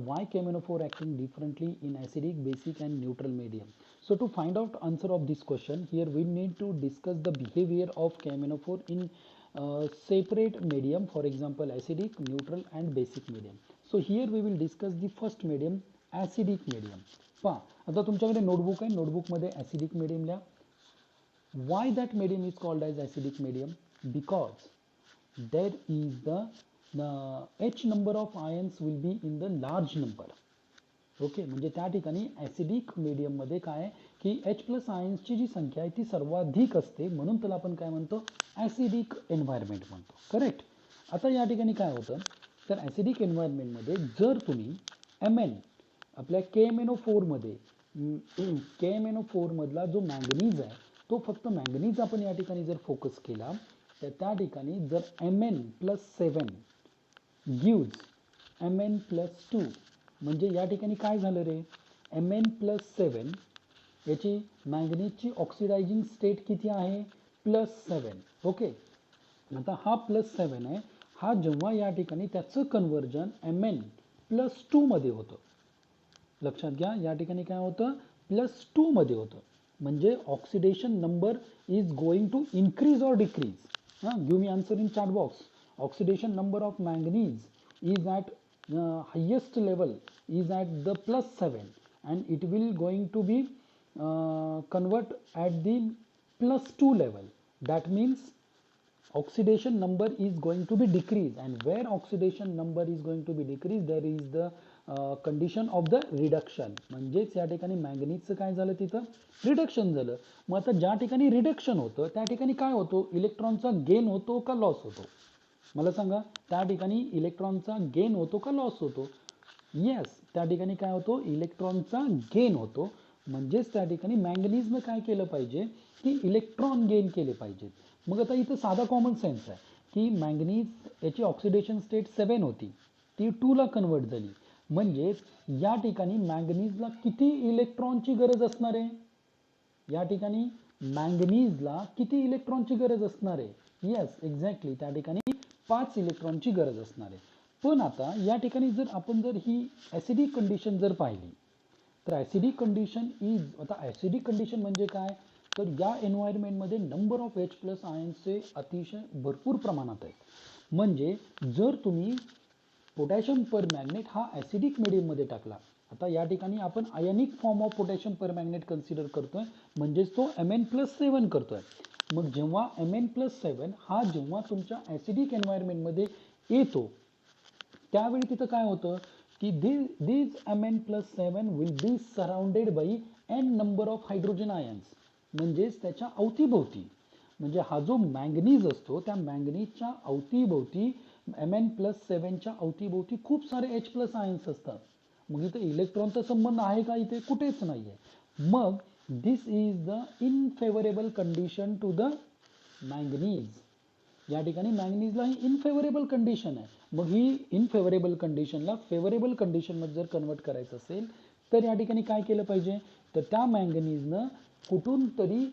why KMnO4 acting differently in acidic, basic and neutral medium. So to find out answer of this question, here we need to discuss the behavior of KMnO4 in separate medium, for example acidic, neutral and basic medium. So here we will discuss the first medium, acidic medium. पहा आता तुमच्याकडे notebook आहे, नोटबुकमध्ये acidic medium लिहा. Why that medium is called as acidic medium? Because there is the H number of ions will be in the large number. Okay, म्हणजे त्या ठिकाणी acidic मीडियममध्ये काय आहे की H प्लस आयन्सची जी संख्या आहे ती सर्वाधिक असते, म्हणून त्याला आपण काय म्हणतो, ॲसिडिक एन्व्हायरमेंट म्हणतो. करेक्ट. आता या ठिकाणी काय होतं, तर ॲसिडिक एन्व्हायरमेंटमध्ये जर तुम्ही Mn आपल्या KMnO4 मध्ये KMnO4 मधला जो मॅंगनीज आहे तो फक्त मॅंगनीज आपण या ठिकाणी जर फोकस केला तर त्या ठिकाणी जर Mn+7 gives Mn+2 म्हणजे या ठिकाणी काय झालं रे, Mn+7 याची मॅंगनीजची ऑक्सिडायझिंग स्टेट किती आहे, +7. ओके, आता हा +7 आहे, हा जेव्हा या ठिकाणी त्याचं कन्वर्जन Mn+2 मध्ये होतं, लक्षात घ्या या ठिकाणी काय होतं, +2 मध्ये होतं, म्हणजे oxidation number is going to increase or decrease. Give me answer in chat box. Oxidation number of manganese is at highest level is at the +7 and it will going to be convert at the +2 level. That means oxidation number is going to be decreased, and where oxidation number is going to be decreased there is the condition of the reduction. म्हणजेच या ठिकाणी मॅंगनीजचं काय झालं, तिथं reduction झालं. मग आता ज्या ठिकाणी रिडक्शन होतं त्या ठिकाणी काय होतो, इलेक्ट्रॉनचा गेन होतो का लॉस होतो, मला सांगा. त्या ठिकाणी इलेक्ट्रॉनचा गेन होतो का लॉस होतो, येस त्या ठिकाणी काय होतो, इलेक्ट्रॉनचा गेन होतो. म्हणजेच त्या ठिकाणी मॅंगनीजनं काय केलं पाहिजे की इलेक्ट्रॉन गेन केले पाहिजेत. मग आता इथं साधा कॉमन सेन्स आहे की मॅंगनीज याची ऑक्सिडेशन स्टेट 7 होती, ती 2 ला कन्वर्ट झाली, म्हणजेच या ठिकाणी मॅंगनीजला किती इलेक्ट्रॉनची गरज असणार आहे, या ठिकाणी मॅंगनीजला किती इलेक्ट्रॉनची गरज असणार आहे, येस एक्झॅक्टली त्या ठिकाणी 5 इलेक्ट्रॉनची गरज असणार आहे. पण आता या ठिकाणी जर आपण जर ही ॲसिडिक कंडिशन जर पाहिली तर ॲसिडिक कंडिशन इज, आता ॲसिडिक कंडिशन म्हणजे काय, तर या एन्व्हायरमेंटमध्ये नंबर ऑफ H प्लस आयन्सचे अतिशय भरपूर प्रमाणात आहेत. म्हणजे जर तुम्ही पोटॅशियम परमॅग्नेट हा ॲसिडिक मीडियममध्ये टाकला, आता या ठिकाणी आपण ionic form of potassium permanganate consider करतोय, म्हणजेच तो Mn+7 करतोय. मग जेव्हा Mn+7 हा जेव्हा तुमच्या ॲसिडिक एन्व्हायरमेंटमध्ये येतो त्यावेळी तिथं काय होतं की these Mn+7 will be surrounded by n number of hydrogen ions. म्हणजेच त्याच्या अवतीभोवती, म्हणजे हा जो मॅंगनीज असतो त्या मॅंगनीजच्या अवतीभोवती Mn+7च्या अवतीभोवती खूप सारे H प्लस आयन्स असतात. मग इथं इलेक्ट्रॉनचा संबंध आहे का, इथे कुठेच नाही आहे. मग this is the unfavourable condition to the manganese. या ठिकाणी मॅंगनीजला ही इनफेवरेबल कंडिशन आहे. मग ही इनफेवरेबल कंडिशनला फेवरेबल कंडिशनमध्ये जर कन्वर्ट करायचं असेल तर या ठिकाणी काय केलं पाहिजे, तर त्या मॅंगनीजनं कुठून तरी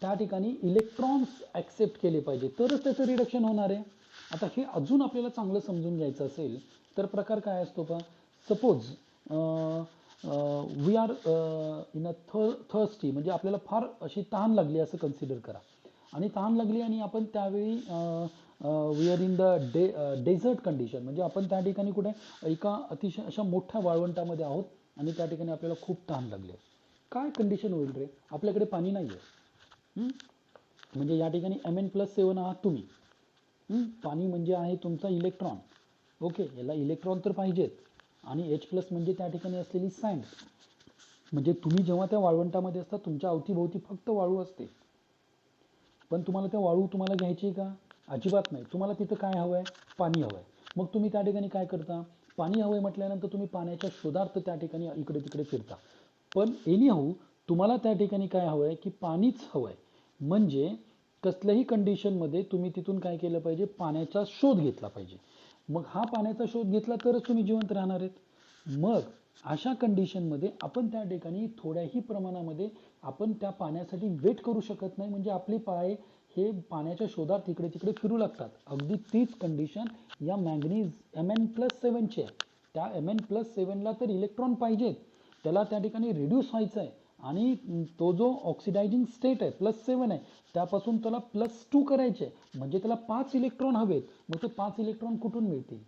त्या ठिकाणी इलेक्ट्रॉन्स ॲक्सेप्ट केले पाहिजे, तरच त्याचं रिडक्शन होणार आहे. आता हे अजून आपल्याला चांगलं समजून घ्यायचं असेल तर प्रकार काय असतो का, suppose we are in a thirsty, म्हणजे आपल्याला फार अशी तहान लागली असं कन्सिडर करा, आणि तहान लागली आणि आपण त्यावेळी we are in the desert condition, म्हणजे आपण त्या ठिकाणी कुठे एका अतिशय अशा मोठ्या वाळवंटामध्ये आहोत आणि त्या ठिकाणी आपल्याला खूप तहान लागली आहे. काय कंडिशन होईल रे, आपल्याकडे पाणी नाही आहे, म्हणजे या ठिकाणी Mn+7 आहात तुम्ही, पाणी म्हणजे आहे तुमचा इलेक्ट्रॉन. ओके, याला इलेक्ट्रॉन तर पाहिजेत, आणि H प्लस म्हणजे त्या ठिकाणी असलेली सँड. म्हणजे तुम्ही जेव्हा त्या वाळवंटामध्ये असता तुमच्या अवतीभोवती फक्त वाळू असते, पण तुम्हाला त्या वाळू तुम्हाला घ्यायची का, अजिबात नाही. तुम्हाला तिथं काय हवं आहे, पाणी हवं आहे. मग तुम्ही त्या ठिकाणी काय करता, पाणी हवं आहे म्हटल्यानंतर तुम्ही पाण्याच्या शोधार्थ त्या ठिकाणी इकडे तिकडे फिरता. पण एनीहाऊ तुम्हाला त्या ठिकाणी काय हवं आहे की पाणीच हवं आहे. म्हणजे कसल्याही कंडिशनमध्ये तुम्ही तिथून काय केलं पाहिजे, पाण्याचा शोध घेतला पाहिजे. मग हा पाण्याचा शोध घेतला तरच तुम्ही जिवंत राहणार आहेत. मग अशा कंडिशनमध्ये आपण त्या ठिकाणी थोड्याही प्रमाणामध्ये आपण त्या पाण्यासाठी वेट करू शकत नाही, म्हणजे आपले पाय हे पाण्याच्या शोधात इकडे तिकडे फिरू लागतात. अगदी तीच कंडिशन या मॅंगनीज Mn+7ची आहे. त्या Mn+7ला तर इलेक्ट्रॉन पाहिजेत, त्याला त्या ठिकाणी रिड्यूस व्हायचं आहे आणि तो जो ऑक्सिडायझिंग स्टेट आहे +7 आहे त्यापासून त्याला +2 करायचे म्हणजे त्याला 5 इलेक्ट्रॉन हवेत. मग ते 5 इलेक्ट्रॉन कुठून मिळतील?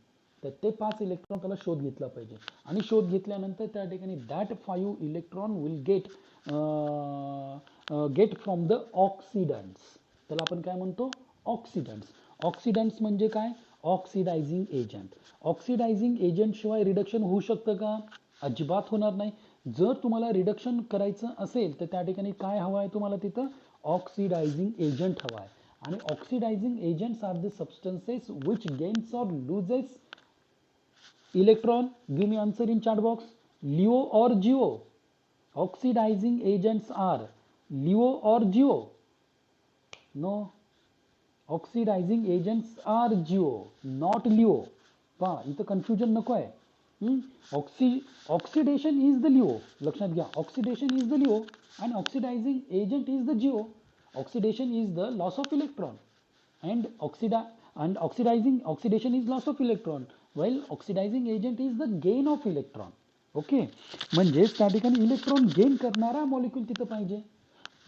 तर ते 5 इलेक्ट्रॉन त्याला शोध घेतला पाहिजे आणि शोध घेतल्यानंतर त्या ठिकाणी that 5 electron will get from the oxidants. त्याला आपण काय म्हणतो? ऑक्सिडंट्स. ऑक्सिडंट्स म्हणजे काय? Oxidising agent. ऑक्सिडायझिंग एजंट शिवाय रिडक्शन होऊ शकतं का? अजिबात होणार नाही. जर तुम्हाला रिडक्शन करायचं असेल तर त्या ठिकाणी काय हवं आहे तुम्हाला तिथं? ऑक्सिडायझिंग एजंट हवा आहे. आणि oxidizing agents are the substances which gains or loses electron. Give me answer in chat box. LEO or GEO? Oxidizing agents are LEO or GEO? No. Oxidizing agents are GEO, not LEO. पहा इथं confusion नको आहे. Oxidation is the Leo, लक्षात घ्या. Oxidation is the Leo and oxidizing agent is the geo. Oxidation is the loss of electron and oxidation is loss of electron while oxidizing agent is the gain of electron. Okay, म्हणजेच त्या ठिकाणी electron gain करणारा molecule तिथं पाहिजे.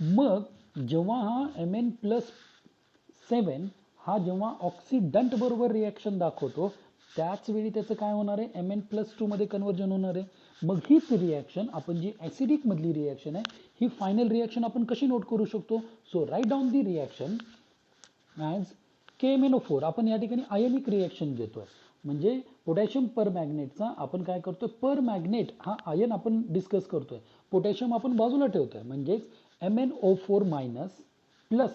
मग जेव्हा हा Mn+7 हा जेव्हा ऑक्सिडंट बरोबर रिॲक्शन दाखवतो त्याच वेळी त्याचं काय होणार आहे? Mn+2 मध्ये कन्वर्जन होणार आहे. मग हीच रिॲक्शन आपण जी ॲसिडिक मधली रिॲक्शन आहे ही फायनल रिॲक्शन आपण कशी नोट करू शकतो? So write down the reaction as KMnO4. आपण या ठिकाणी आयनिक रिॲक्शन घेतोय म्हणजे पोटॅशियम पर मॅग्नेटचा आपण काय करतोय? पर मॅग्नेट हा आयन आपण डिस्कस करतोय, पोटॅशियम आपण बाजूला ठेवतोय. म्हणजेच MnO4- plus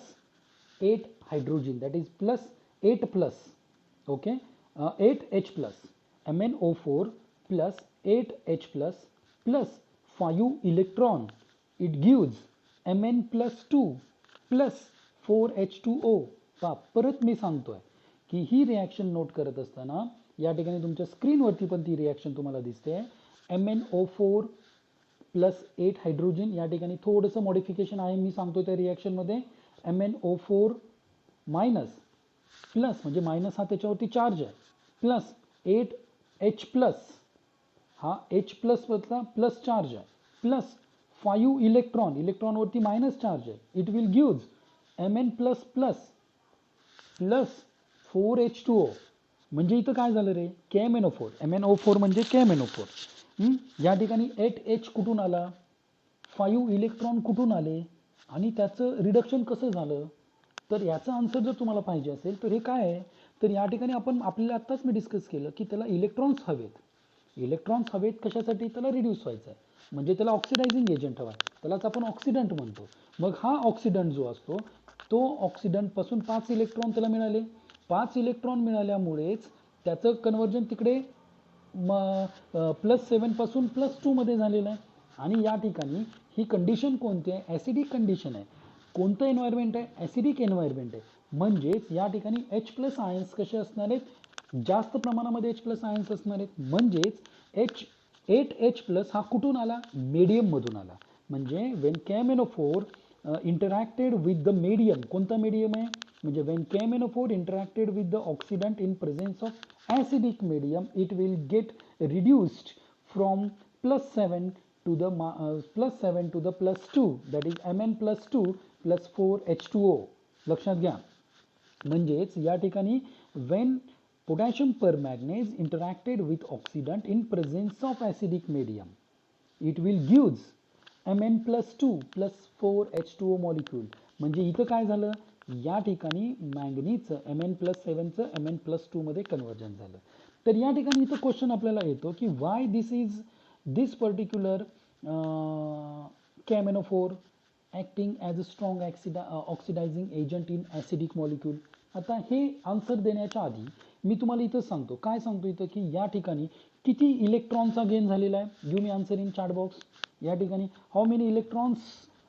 8 hydrogen that is +8+. Okay, 8H+. MnO4 plus 8H+ plus 5 electron. It gives Mn+2 plus 4H2O. परत मी सांगतोय की ही रिॲक्शन नोट करत असताना या ठिकाणी तुमच्या स्क्रीनवरती पण ती रिॲक्शन तुम्हाला दिसते. MnO4 plus 8 hydrogen. या ठिकाणी थोडंसं मॉडिफिकेशन आहे मी सांगतो त्या रिॲक्शनमध्ये. MnO4- प्लस म्हणजे मायनस हा त्याच्यावरती चार्ज आहे प्लस 8H+. हा H+ वरचा प्लस चार्ज आहे प्लस 5 इलेक्ट्रॉन, इलेक्ट्रॉनवरती मायनस चार्ज आहे. It will gives Mn++ plus 4H2O. म्हणजे इथं काय झालं रे? KMnO4. MnO4 म्हणजे KMnO4. या ठिकाणी 8H कुठून आला? 5 इलेक्ट्रॉन कुठून आले? आणि त्याचं रिडक्शन कसं झालं? तर याचं आन्सर जर तुम्हाला पाहिजे असेल तर हे काय आहे? तर या ठिकाणी आपल्याला आत्ताच मी डिस्कस केलं की त्याला इलेक्ट्रॉन्स हवेत. इलेक्ट्रॉन्स हवेत कशासाठी? त्याला रिड्यूस व्हायचं आहे म्हणजे त्याला ऑक्सिडायझिंग एजंट हवा आहे, त्यालाच आपण ऑक्सिडंट म्हणतो. मग हा ऑक्सिडंट जो असतो तो ऑक्सिडंटपासून 5 इलेक्ट्रॉन त्याला मिळाले. 5 इलेक्ट्रॉन मिळाल्यामुळेच त्याचं कन्वर्जन तिकडे +7 पासून +2 मध्ये झालेलं आहे. आणि या ठिकाणी ही कंडिशन कोणती आहे? ॲसिडिक कंडिशन आहे. कोणतं एन्व्हायरमेंट आहे? ॲसिडिक एन्व्हायरमेंट आहे. म्हणजेच या ठिकाणी H+ आयन्स कसे असणार आहेत? जास्त प्रमाणामध्ये H+ आयन्स असणार आहेत. म्हणजेच 8H+ हा कुठून आला? मीडियममधून आला. म्हणजे Wien KMnO4 interacted with the medium. कोणता मीडियम आहे? म्हणजे Wien KMnO4 interacted with the oxidant in presence of acidic medium it will get reduced from +7 to the +7 to the +2 that is Mn+2 plus 4H2O. लक्षात घ्या. म्हणजेच या ठिकाणी when potassium permanganate interacted with oxidant in presence of acidic medium it will gives Mn+2 plus 4H2O molecule. म्हणजे इथं काय झालं? या ठिकाणी मॅंगनीजचं Mn+7चं Mn+2 मध्ये कन्वर्जन झालं. तर या ठिकाणी इथं क्वेश्चन आपल्याला येतो की Y this particular KMnO4 acting as a strong oxidizing agent in acidic molecule. आता हे आन्सर देण्याच्या आधी मी तुम्हाला इथं सांगतो. काय सांगतो इथं की या ठिकाणी किती इलेक्ट्रॉनचा गेन झालेला आहे? Give me answer in chat box. या ठिकाणी how many electrons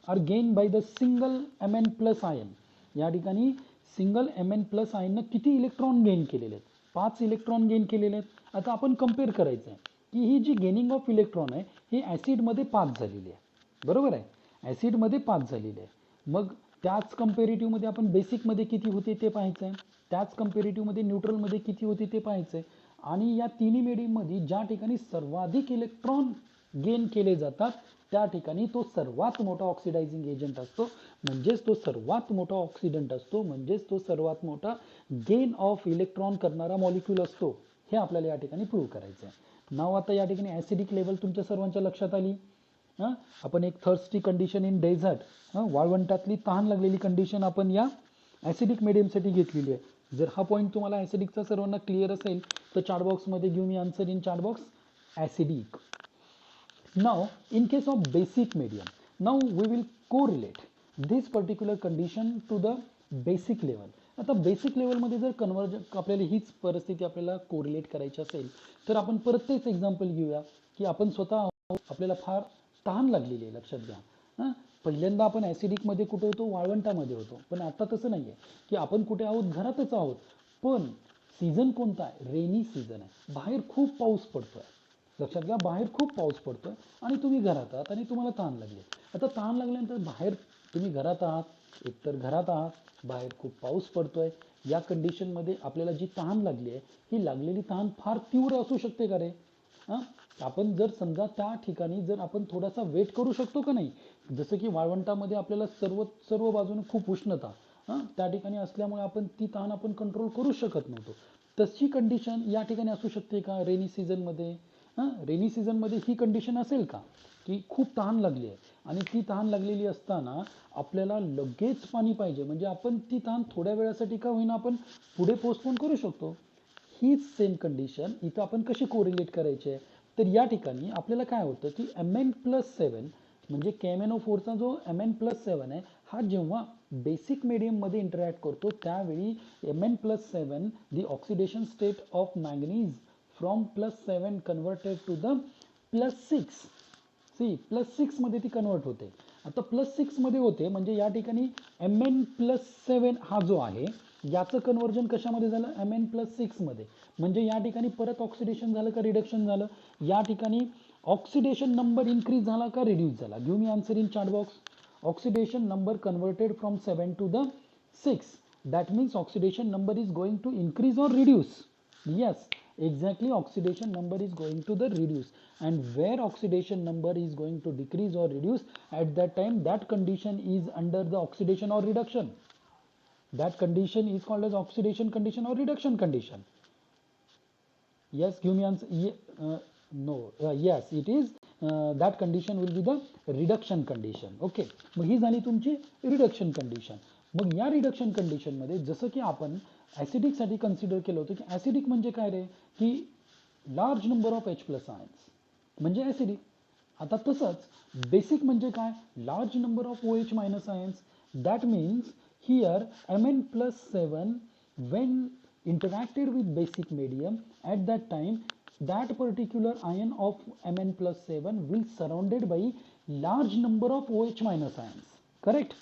are gain by the single Mn+ ion. या ठिकाणी सिंगल Mn+ आयननं किती इलेक्ट्रॉन गेन केलेले आहेत? 5 इलेक्ट्रॉन गेन केलेले आहेत. आता आपण कम्पेअर करायचं आहे की ही जी गेनिंग ऑफ इलेक्ट्रॉन आहे ही ॲसिडमध्ये 5 झालेली आहे. बरोबर आहे, ॲसिडमध्ये 5 झालेली आहे. मग त्याच कंपेरेटिव्हमध्ये आपण बेसिकमध्ये किती होते ते पाहायचं आहे. त्याच कंपेरेटिव्हमध्ये न्यूट्रलमध्ये किती होते ते पाहायचं आहे. आणि या तिन्ही मीडियममध्ये ज्या ठिकाणी सर्वाधिक इलेक्ट्रॉन गेन केले जातात त्या ठिकाणी तो सर्वात मोठा ऑक्सिडायझिंग एजंट असतो, म्हणजेच तो सर्वात मोठा ऑक्सिडंट असतो, म्हणजेच तो सर्वात मोठा गेन ऑफ इलेक्ट्रॉन करणारा मॉलिक्यूल असतो. हे आपल्याला या ठिकाणी प्रूव्ह करायचं आहे. नाव आता या ठिकाणी ॲसिडिक लेवल तुमच्या सर्वांच्या लक्षात आली. आपण एक थर्स्टी कंडिशन इन डेझर्ट, वाळवंटातली तहान लागलेली कंडिशन आपण या ॲसिडिक मीडियमसाठी घेतलेली आहे. जर हा पॉईंट तुम्हाला ॲसिडिकचा सर्वांना क्लिअर असेल तर चार्ट बॉक्समध्ये give me answer in chart box acidic. Now, in case of basic medium, now we will correlate this particular condition to the basic level. आता बेसिक लेवलमध्ये जर आपल्याला हीच परिस्थिती आपल्याला कोरिलेट करायची असेल तर आपण परत तेच एक्झाम्पल घेऊया की आपण स्वतः आपल्याला फार तहान लागलेली आहे. लक्षात घ्या, पहिल्यांदा आपण ॲसिडिकमध्ये कुठे होतो, वाळवंटामध्ये होतो. पण आता तसं नाही आहे की आपण कुठे आहोत, घरातच आहोत. पण सीझन कोणता आहे, रेनी सीझन आहे, बाहेर खूप पाऊस पडतो आहे. लक्षात घ्या, बाहेर खूप पाऊस पडतोय आणि तुम्ही घरात आहात आणि तुम्हाला तहान लागली. आता तहान लागल्यानंतर बाहेर तुम्ही घरात आहात, एकतर घरात आहात, बाहेर खूप पाऊस पडतोय. या कंडिशनमध्ये आपल्याला जी तहान लागली आहे ही लागलेली तहान फार तीव्र असू शकते का रे? आपण जर समजा त्या ठिकाणी जर आपण थोडासा वेट करू शकतो का नाही, जसं की वाळवंटामध्ये आपल्याला सर्व बाजूने खूप उष्णता त्या ठिकाणी असल्यामुळे आपण ती तहान आपण कंट्रोल करू शकत नव्हतो. तशी कंडिशन या ठिकाणी असू शकते का रेनी सीझनमध्ये? रेनी सीझनमध्ये ही कंडिशन असेल का की खूप तहान लागली आहे आणि ती तहान लागलेली असताना आपल्याला लगेच पाणी पाहिजे, म्हणजे आपण ती तहान थोड्या वेळासाठी का होईना आपण पुढे पोस्टपोन करू शकतो. हीच सेम कंडिशन इथं आपण कशी कोरिलेट करायची आहे, तर या ठिकाणी आपल्याला काय होतं की Mn+7 म्हणजे KMnO4चा जो Mn+7 आहे हा जेव्हा बेसिक मीडियममध्ये इंटरॅक्ट करतो त्यावेळी Mn+7 the oxidation state of manganese from +7 converted to the +6. +6 मध्ये ती कन्वर्ट होते. आता +6 मध्ये होते म्हणजे या ठिकाणी Mn+7 हा जो आहे याचं कन्वर्जन कशामध्ये झालं, Mn+6 मध्ये. म्हणजे या ठिकाणी परत ऑक्सिडेशन झालं का रिडक्शन झालं? या ठिकाणी ऑक्सिडेशन नंबर इन्क्रीज झाला का रिड्यूस झाला? Give me answer in chart box. Oxidation number converted from 7 to the 6. That means oxidation number is going to increase or reduce. Yes, exactly, oxidation number is going to the reduce. And where oxidation number is going to decrease or reduce, at that time that condition is under the oxidation or reduction. That condition is called as oxidation condition or reduction condition. Yes, give me answer. No, yes, it is. That condition will be the reduction condition. Okay, मग ही झाली तुमची reduction condition. मग या reduction कंडिशनमध्ये जसं की आपण ॲसिडिकसाठी consider केलं होतं की ॲसिडिक म्हणजे काय रे, की large number of H+ ions म्हणजे ॲसिडिक. आता तसंच बेसिक म्हणजे काय, large number of OH- ions. That means here Mn+7 when interacted with basic medium, at that time that particular ion of Mn+7 will surrounded by large number of OH- ions. Correct?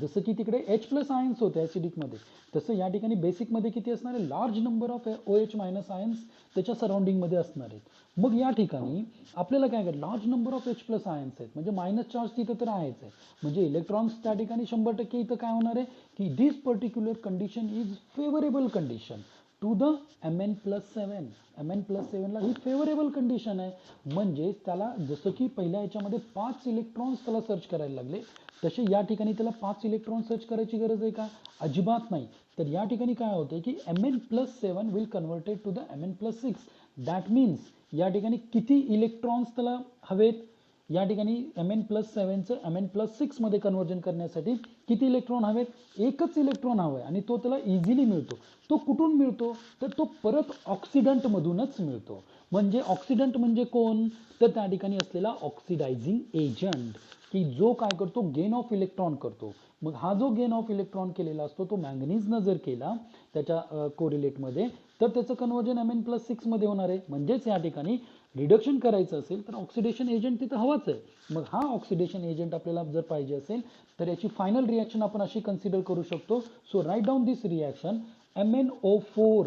जसं की तिकडे H+ ions होते ॲसिडिकमध्ये, तसं या ठिकाणी बेसिकमध्ये किती असणार आहे, large number of OH- ions त्याच्या सराउंडिंगमध्ये असणार आहेत. मग या ठिकाणी आपल्याला काय करायचं, large number of H+ ions आहेत म्हणजे मायनस चार्ज तिथं तर आहेच आहे, म्हणजे इलेक्ट्रॉन्स त्या ठिकाणी 100% इथं काय होणार आहे की this particular condition is favourable condition to the Mn+7. Mn+7 ला ही फेवरेबल कंडिशन आहे. म्हणजे त्याला जसं की पहिल्या याच्यामध्ये 5 इलेक्ट्रॉन्स त्याला सर्च करायला लागले, तसे या ठिकाणी त्याला 5 इलेक्ट्रॉन सर्च करायची गरज आहे का, अजिबात नाही. तर या ठिकाणी काय होते की Mn+7 will converted to the Mn+6. That means या ठिकाणी किती इलेक्ट्रॉन्स त्याला हवेत, या ठिकाणी Mn+7चं Mn+6 मध्ये कन्वर्जन करण्यासाठी किती इलेक्ट्रॉन हवेत, एकच इलेक्ट्रॉन हवं आहे आणि तो त्याला इझिली मिळतो. तो कुठून मिळतो, तर तो परत ऑक्सिडंटमधूनच मिळतो. म्हणजे ऑक्सिडंट म्हणजे कोण, तर त्या ठिकाणी असलेला ऑक्सिडायझिंग एजंट की जो काय करतो, गेन ऑफ इलेक्ट्रॉन करतो. मग हा जो गेन ऑफ इलेक्ट्रॉन केलेला असतो तो मॅंगनीजनं जर केला त्याच्या कोरिलेटमध्ये तर त्याचं कन्वर्जन Mn+6 मध्ये होणार आहे. म्हणजेच या ठिकाणी रिडक्शन करायचं असेल तर ऑक्सिडेशन एजंट तिथं हवाच आहे. मग हा ऑक्सिडेशन एजंट आपल्याला जर पाहिजे असेल तर याची फायनल रिॲक्शन आपण अशी कन्सिडर करू शकतो. So write down this reaction. MnO4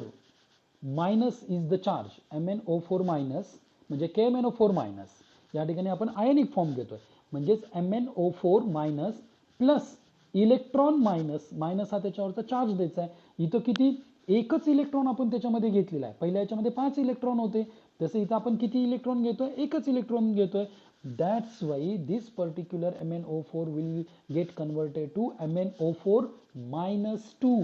minus is the charge. MnO4 minus म्हणजे KMnO4 मायनस, या ठिकाणी आपण आयनिक फॉर्म घेतोय. म्हणजेच MnO4 minus plus electron minus, minus हा त्याच्यावरचा चार्ज द्यायचा आहे. इथं किती एकच इलेक्ट्रॉन आपण त्याच्यामध्ये घेतलेला आहे. पहिल्या याच्यामध्ये 5 इलेक्ट्रॉन होते, तसं इथं आपण किती इलेक्ट्रॉन घेतोय, एकच इलेक्ट्रॉन घेतोय. That's why this particular MnO4 will get converted to MnO4-2.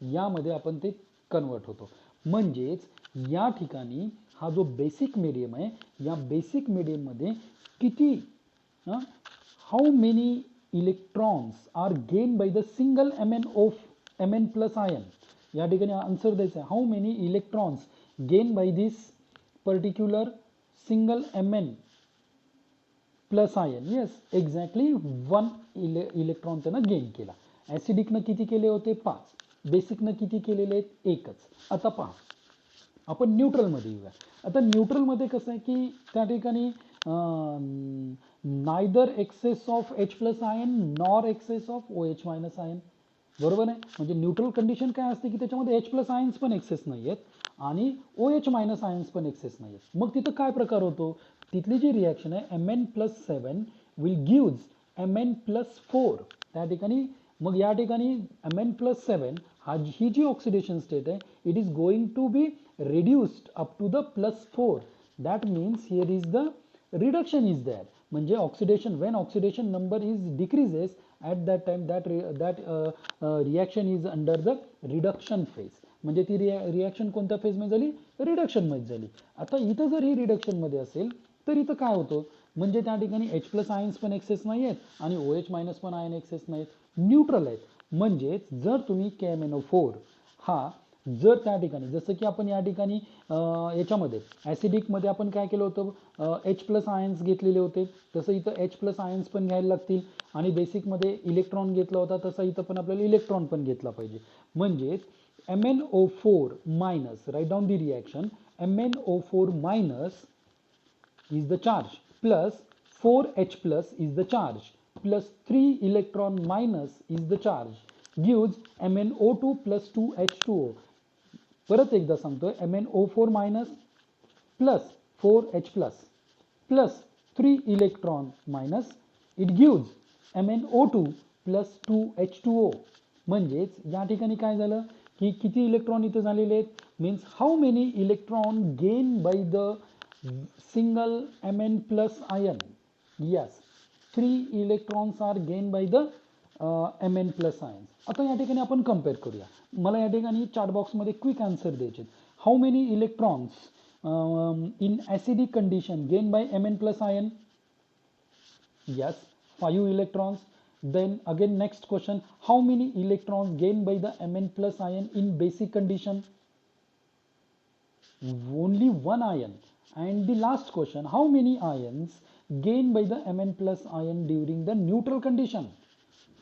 यामध्ये आपण ते कन्वर्ट होतो. म्हणजेच या ठिकाणी हा जो बेसिक मीडियम आहे, या बेसिक मीडियममध्ये किती how many electrons are gain by the single Mn plus ion. या ठिकाणी आन्सर द्यायचा आहे, how many electrons gain by this particular single Mn plus ion. Yes, exactly 1 electron त्यानं गेन केला. ॲसिडिकनं किती केले होते, 5. बेसिकनं किती केलेले आहेत, एकच. आता पहा, आपण न्यूट्रलमध्ये येऊया. आता न्यूट्रलमध्ये कसं आहे की त्या ठिकाणी neither excess of H plus ion nor excess of OH minus ion. बरोबर आहे. म्हणजे न्यूट्रल कंडिशन काय असते की त्याच्यामध्ये H प्लस आयन्स पण एक्सेस नाही आहेत आणि OH मायनस आयन्स पण एक्सेस नाही आहेत. मग तिथं काय प्रकार होतो, तिथली जी रिॲक्शन आहे Mn+7 विल गिव्ज Mn+4. त्या ठिकाणी मग या ठिकाणी Mn+7 ही जी ऑक्सिडेशन स्टेट आहे, it is going to be reduced up to the +4. that means here is the reduction is there. म्हणजे oxidation, when oxidation number is decreases at that time that reaction is under the reduction phase. म्हणजे ती reaction कोणत्या phase मध्ये झाली, reduction मध्ये झाली. आता इथं जर ही रिडक्शन मध्ये असेल तर इथं काय होतं, म्हणजे त्या ठिकाणी H प्लस आयन्स पण एक्सेस नाही आहेत आणि OH मायनस पण आयन एक्सेस नाहीत, न्यूट्रल आहेत. म्हणजेच जर तुम्ही KMnO4 हा जर त्या ठिकाणी जसं की आपण या ठिकाणी याच्यामध्ये ॲसिडिकमध्ये आपण काय केलं होतं, H प्लस आयन्स घेतलेले होते, तसं इथं H प्लस आयन्स पण घ्यायला लागतील. आणि बेसिकमध्ये इलेक्ट्रॉन घेतला होता, तसं इथं पण आपल्याला इलेक्ट्रॉन पण घेतला पाहिजे. म्हणजेच MnO4 minus, write down the reaction, MnO4 minus is the charge plus 4H plus is the charge plus 3 electron minus is the charge gives MnO2 plus 2H2O. परत एकदा सांगतोय, MnO4 minus plus 4H plus plus 3 electron minus it gives MnO2 plus 2H2O. म्हणजेच या ठिकाणी काय झालं की किती इलेक्ट्रॉन इथे झालेले आहेत, means how many electron gain by the single Mn plus ion. Yes, 3 electrons are gained by the Mn plus ions. आता या ठिकाणी आपण कम्पेअर करूया. मला या ठिकाणी चार्ट बॉक्समध्ये क्विक आन्सर द्यायचे. How many electrons in acidic condition gain by Mn plus ion? Yes, 5 electrons. Then again next question, how many electrons gained by the Mn plus ion in basic condition? Only 1 ion. And the last question, how many ions gained by the Mn plus ion during the neutral condition?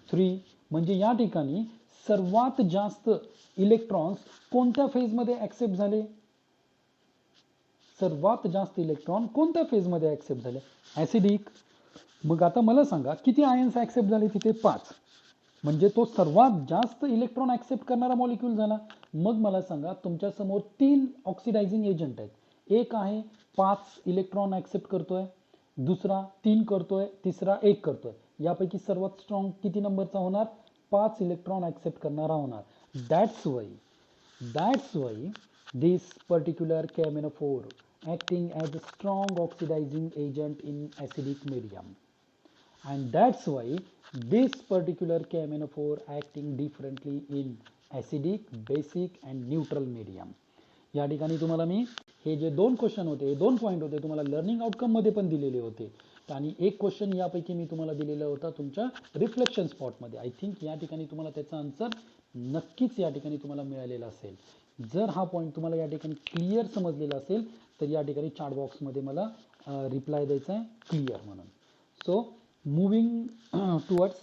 3. म्हणजे या ठिकाणी सर्वात जास्त electrons कोणत्या फेजमध्ये accept झाले, सर्वात जास्त इलेक्ट्रॉन कोणत्या फेजमध्ये ऍक्सेप्ट झाले, ऍसिडिक. मग आता मला सांगा किती आयन्स ऍक्सेप्ट झाले तिथे, 5. म्हणजे तो सर्वात जास्त इलेक्ट्रॉन ऍक्सेप्ट करणारा मॉलिक्यूल झाला. मग मला सांगा तुमच्या समोर 3 ऑक्सिडायझिंग एजंट आहेत. एक आहे 5 इलेक्ट्रॉन ऍक्सेप्ट करतोय, दुसरा 3 करतोय, तिसरा 1 करतोय. यापैकी सर्वात स्ट्रॉंग किती नंबरचा होणार, 5 इलेक्ट्रॉन ऍक्सेप्ट करणारा होणार. That's why this particular KMnO4 acting as a strong oxidizing agent in acidic medium, and that's why this particular KMnO4 acting differently in acidic, basic and neutral medium. या ठिकाणी तुम्हाला मी हे जे 2 क्वेश्चन होते, हे 2 point होते, तुम्हाला लर्निंग आउटकम मध्ये पण दिलेले होते आणि एक क्वेश्चन यापैकी मी तुम्हाला दिलेला होता तुमच्या रिफ्लेक्शन स्पॉटमध्ये. आय थिंक या ठिकाणी तुम्हाला त्याचा आन्सर नक्कीच या ठिकाणी तुम्हाला मिळालेला असेल. जर हा पॉईंट तुम्हाला या ठिकाणी क्लिअर समजलेला असेल तर या ठिकाणी चॅट बॉक्समध्ये मला रिप्लाय द्यायचा आहे क्लिअर म्हणून. So moving towards